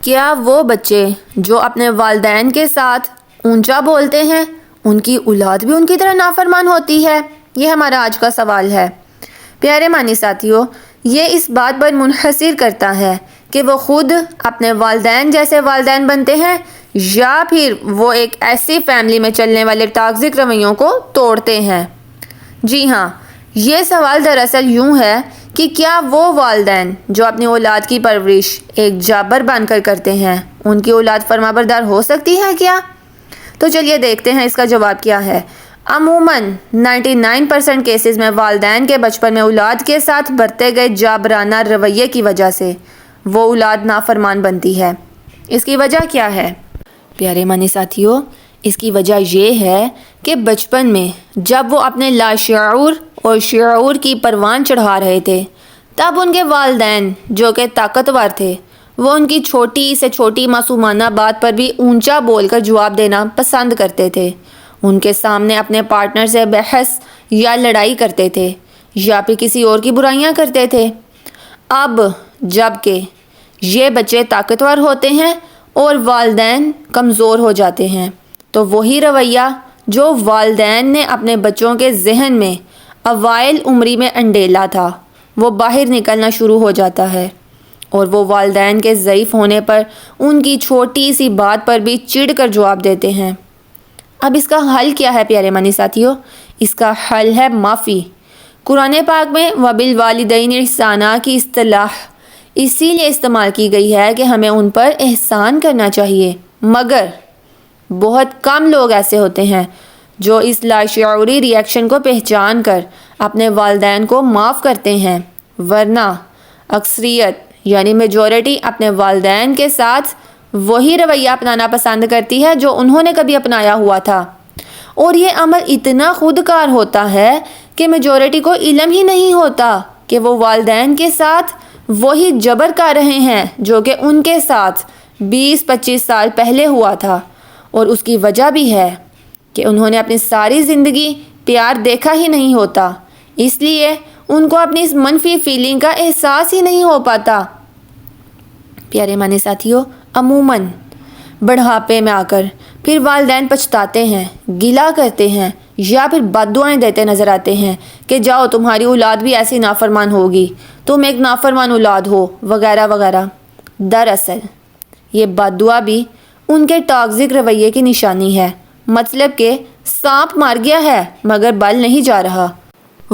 کیا وہ بچے جو اپنے والدین کے ساتھ اونچا بولتے ہیں ان کی اولاد بھی ان کی طرح نافرمان ہوتی ہے؟ یہ ہمارا آج کا سوال ہے۔ پیارے معنی ساتھیوں، یہ اس بات پر منحصر کرتا ہے کہ وہ خود اپنے والدین جیسے والدین بنتے ہیں یا پھر وہ ایک ایسی فیملی میں چلنے والے ٹاکسک رویوں کو توڑتے ہیں۔ جی ہاں، یہ سوال دراصل یوں ہے کہ کیا وہ والدین جو اپنی اولاد کی پرورش ایک جابر بن کر کرتے ہیں ان کی اولاد فرمانبردار ہو سکتی ہے کیا؟ تو چلیے دیکھتے ہیں اس کا جواب کیا ہے۔ عموماً 99% کیسز میں والدین کے بچپن میں اولاد کے ساتھ برتے گئے جابرانہ رویے کی وجہ سے وہ اولاد نافرمان بنتی ہے۔ اس کی وجہ کیا ہے؟ پیارے معنی ساتھیوں، اس کی وجہ یہ ہے کہ بچپن میں جب وہ اپنے لاشعور اور شعور کی پروان چڑھا رہے تھے تب ان کے والدین جو کہ طاقتور تھے وہ ان کی چھوٹی سے چھوٹی معصومانہ بات پر بھی اونچا بول کر جواب دینا پسند کرتے تھے، ان کے سامنے اپنے پارٹنر سے بحث یا لڑائی کرتے تھے یا پھر کسی اور کی برائیاں کرتے تھے۔ اب جب کہ یہ بچے طاقتور ہوتے ہیں اور والدین کمزور ہو جاتے ہیں تو وہی رویہ جو والدین نے اپنے بچوں کے ذہن میں اوائل عمری میں انڈیلا تھا وہ باہر نکلنا شروع ہو جاتا ہے، اور وہ والدین کے ضعیف ہونے پر ان کی چھوٹی سی بات پر بھی چڑ کر جواب دیتے ہیں۔ اب اس کا حل کیا ہے پیارے معنی ساتھیوں؟ اس کا حل ہے معافی۔ قرآن پاک میں وَبِالْوَالِدَيْنِ احسانًا کی اصطلاح اسی لیے استعمال کی گئی ہے کہ ہمیں ان پر احسان کرنا چاہیے، مگر بہت کم لوگ ایسے ہوتے ہیں جو اس لاشعوری ری ایکشن کو پہچان کر اپنے والدین کو معاف کرتے ہیں، ورنہ اکثریت یعنی میجورٹی اپنے والدین کے ساتھ وہی رویہ اپنانا پسند کرتی ہے جو انہوں نے کبھی اپنایا ہوا تھا، اور یہ عمل اتنا خودکار ہوتا ہے کہ میجورٹی کو علم ہی نہیں ہوتا کہ وہ والدین کے ساتھ وہی جبر کر رہے ہیں جو کہ ان کے ساتھ 20-25 سال پہلے ہوا تھا، اور اس کی وجہ بھی ہے کہ انہوں نے اپنی ساری زندگی پیار دیکھا ہی نہیں ہوتا، اس لیے ان کو اپنی اس منفی فیلنگ کا احساس ہی نہیں ہو پاتا۔ پیارے معنی ساتھیوں، عموماً بڑھاپے میں آ کر پھر والدین پچھتاتے ہیں، گلہ کرتے ہیں یا پھر بد دعائیں دیتے نظر آتے ہیں کہ جاؤ تمہاری اولاد بھی ایسی نافرمان ہوگی، تم ایک نافرمان اولاد ہو، وغیرہ وغیرہ۔ دراصل یہ بد دعا بھی ان کے ٹاکسک رویے کی نشانی ہے، مطلب کہ سانپ مار گیا ہے مگر بل نہیں جا رہا۔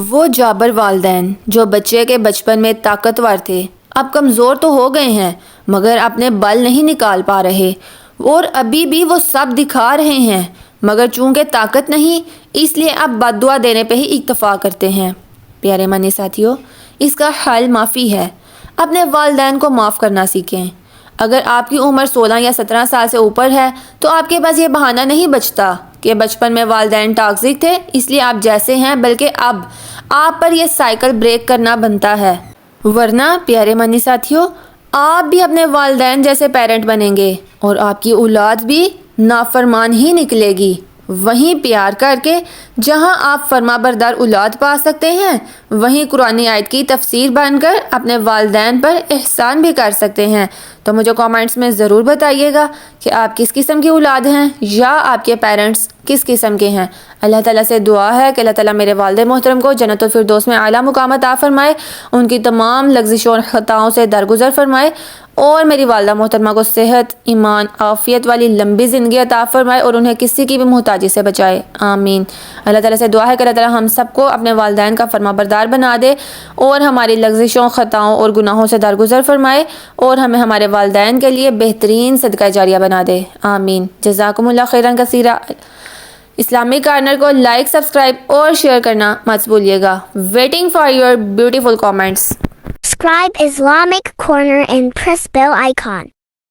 وہ جابر والدین جو بچے کے بچپن میں طاقتور تھے اب کمزور تو ہو گئے ہیں مگر اپنے بل نہیں نکال پا رہے، اور ابھی بھی وہ سب دکھا رہے ہیں مگر چونکہ طاقت نہیں اس لیے اب بد دعا دینے پہ ہی اکتفا کرتے ہیں۔ پیارے معنی ساتھیوں، اس کا حل معافی ہے۔ اپنے والدین کو معاف کرنا سیکھیں۔ اگر آپ کی عمر 16 یا 17 سال سے اوپر ہے تو آپ کے پاس یہ بہانہ نہیں بچتا کہ بچپن میں والدین ٹاکسک تھے اس لیے آپ جیسے ہیں، بلکہ اب آپ پر یہ سائیکل بریک کرنا بنتا ہے، ورنہ پیارے معنی ساتھیوں آپ بھی اپنے والدین جیسے پیرنٹ بنیں گے اور آپ کی اولاد بھی نافرمان ہی نکلے گی۔ وہیں پیار کر کے جہاں آپ فرما بردار اولاد پا سکتے ہیں وہیں قرآن آیت کی تفسیر بن کر اپنے والدین پر احسان بھی کر سکتے ہیں۔ تو مجھے کامنٹس میں ضرور بتائیے گا کہ آپ کس قسم کی اولاد ہیں یا آپ کے پیرنٹس کس قسم کے ہیں۔ اللہ تعالیٰ سے دعا ہے کہ اللہ تعالیٰ میرے والد محترم کو جنت الفردوس میں اعلیٰ مقام عطا فرمائے، ان کی تمام لغزشوں اور خطاؤں سے درگزر فرمائے، اور میری والدہ محترمہ کو صحت، ایمان، عافیت والی لمبی زندگی عطا فرمائے اور انہیں کسی کی بھی محتاجی سے بچائے، آمین۔ اللہ تعالیٰ سے دعا ہے کہ اللہ تعالیٰ ہم سب کو اپنے والدین کا فرما بردار بنا دے اور ہماری لغزشوں، خطاؤں اور گناہوں سے درگزر فرمائے، اور ہمیں ہمارے والدین کے لیے بہترین صدقہ جاریہ بنا دے، آمین۔ جزاکم اللہ خیرا کثیرا۔ اسلامک کارنر کو لائک، سبسکرائب اور شیئر کرنا مت بھولیے گا۔ Waiting for your beautiful comments. Subscribe Islamic Corner and press bell icon.